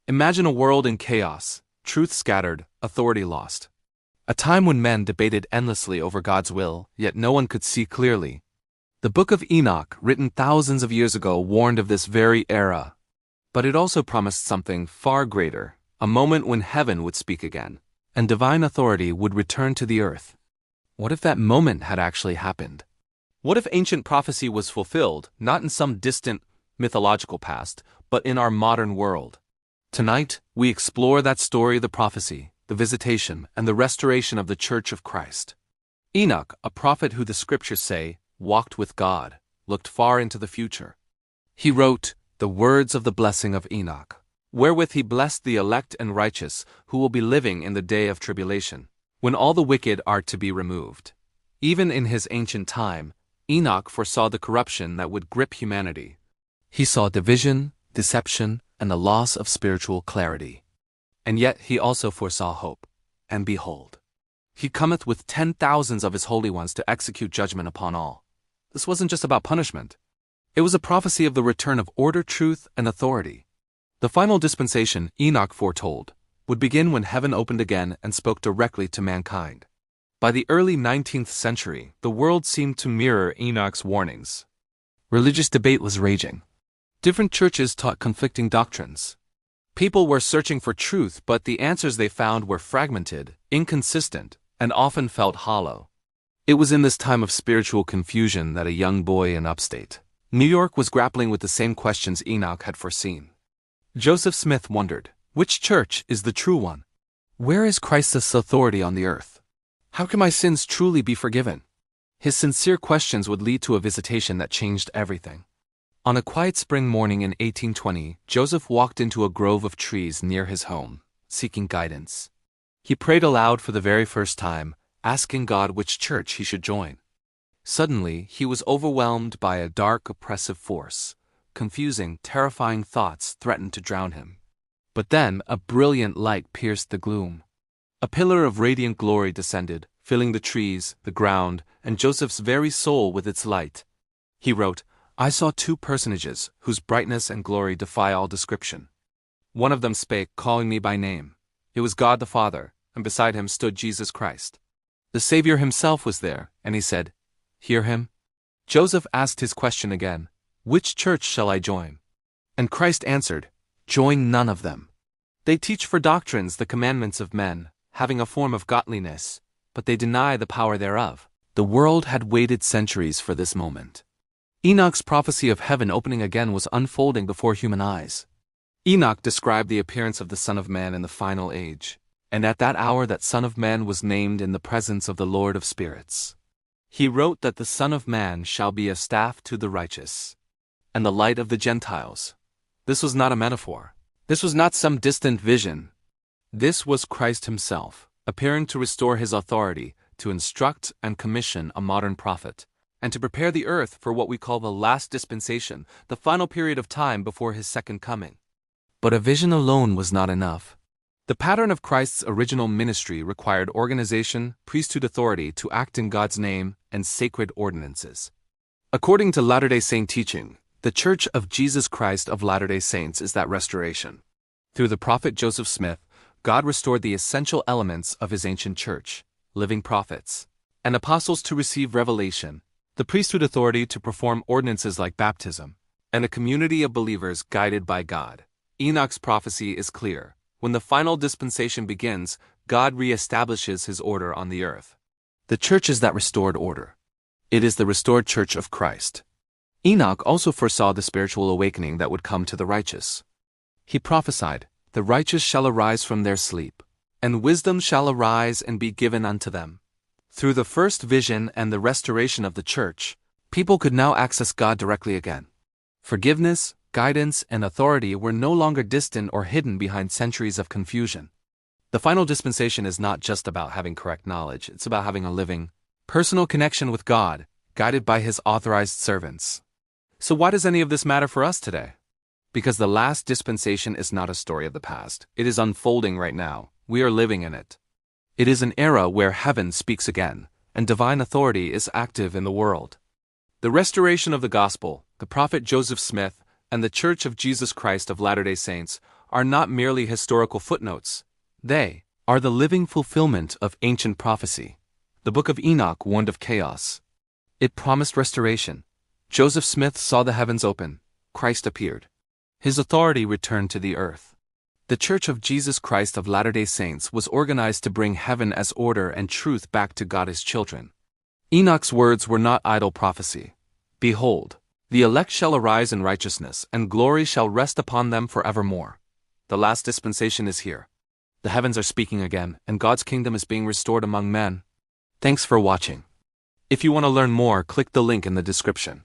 Imagine a world in chaos, truth scattered, authority lost. A time when men debated endlessly over God's will, yet no one could see clearly. The Book of Enoch, written thousands of years ago, warned of this very era. But it also promised something far greater, a moment when heaven would speak again, and divine authority would return to the earth. What if that moment had actually happened? What if ancient prophecy was fulfilled, not in some distant, mythological past, but in our modern world? Tonight, we explore that story, the prophecy, the visitation, and the restoration of the Church of Christ. Enoch, a prophet who the scriptures say walked with God, looked far into the future. He wrote the words of the blessing of Enoch, wherewith he blessed the elect and righteous who will be living in the day of tribulation, when all the wicked are to be removed. Even in his ancient time, Enoch foresaw the corruption that would grip humanity. He saw division, deception, and the loss of spiritual clarity. And yet he also foresaw hope. And behold, he cometh with 10,000s of his holy ones to execute judgment upon all. This wasn't just about punishment. It was a prophecy of the return of order, truth, and authority. The final dispensation, Enoch foretold, would begin when heaven opened again and spoke directly to mankind. By the early 19th century, the world seemed to mirror Enoch's warnings. Religious debate was raging. Different churches taught conflicting doctrines. People were searching for truth, but the answers they found were fragmented, inconsistent, and often felt hollow. It was in this time of spiritual confusion that a young boy in upstate New York was grappling with the same questions Enoch had foreseen. Joseph Smith wondered, which church is the true one? Where is Christ's authority on the earth? How can my sins truly be forgiven? His sincere questions would lead to a visitation that changed everything. On a quiet spring morning in 1820, Joseph walked into a grove of trees near his home, seeking guidance. He prayed aloud for the very first time, asking God which church he should join. Suddenly, he was overwhelmed by a dark, oppressive force. Confusing, terrifying thoughts threatened to drown him. But then, a brilliant light pierced the gloom. A pillar of radiant glory descended, filling the trees, the ground, and Joseph's very soul with its light. He wrote, I saw two personages whose brightness and glory defy all description. One of them spake, calling me by name. It was God the Father, and beside him stood Jesus Christ. The Savior himself was there, and he said, Hear him? Joseph asked his question again, Which church shall I join? And Christ answered, Join none of them. They teach for doctrines the commandments of men, having a form of godliness, but they deny the power thereof. The world had waited centuries for this moment. Enoch's prophecy of heaven opening again was unfolding before human eyes. Enoch described the appearance of the Son of Man in the final age, and at that hour that Son of Man was named in the presence of the Lord of Spirits. He wrote that the Son of Man shall be a staff to the righteous, and the light of the Gentiles. This was not a metaphor. This was not some distant vision. This was Christ himself, appearing to restore his authority, to instruct and commission a modern prophet, and to prepare the earth for what we call the last dispensation, the final period of time before his second coming. But a vision alone was not enough. The pattern of Christ's original ministry required organization, priesthood authority to act in God's name, and sacred ordinances. According to Latter-day Saint teaching, the Church of Jesus Christ of Latter-day Saints is that restoration. Through the prophet Joseph Smith, God restored the essential elements of his ancient church, living prophets, and apostles to receive revelation, the priesthood authority to perform ordinances like baptism, and a community of believers guided by God. Enoch's prophecy is clear. When the final dispensation begins, God re-establishes his order on the earth. The church is that restored order. It is the restored church of Christ. Enoch also foresaw the spiritual awakening that would come to the righteous. He prophesied, The righteous shall arise from their sleep, and wisdom shall arise and be given unto them. Through the first vision and the restoration of the church, people could now access God directly again. Forgiveness, guidance, and authority were no longer distant or hidden behind centuries of confusion. The final dispensation is not just about having correct knowledge, it's about having a living, personal connection with God, guided by his authorized servants. So why does any of this matter for us today? Because the last dispensation is not a story of the past. It is unfolding right now. We are living in it. It is an era where heaven speaks again, and divine authority is active in the world. The restoration of the gospel, the prophet Joseph Smith, and the Church of Jesus Christ of Latter-day Saints are not merely historical footnotes. They are the living fulfillment of ancient prophecy. The Book of Enoch warned of chaos. It promised restoration. Joseph Smith saw the heavens open. Christ appeared. His authority returned to the earth. The Church of Jesus Christ of Latter-day Saints was organized to bring heaven as order and truth back to God's children. Enoch's words were not idle prophecy. Behold, the elect shall arise in righteousness, and glory shall rest upon them forevermore. The last dispensation is here. The heavens are speaking again, and God's kingdom is being restored among men. Thanks for watching. If you want to learn more, click the link in the description.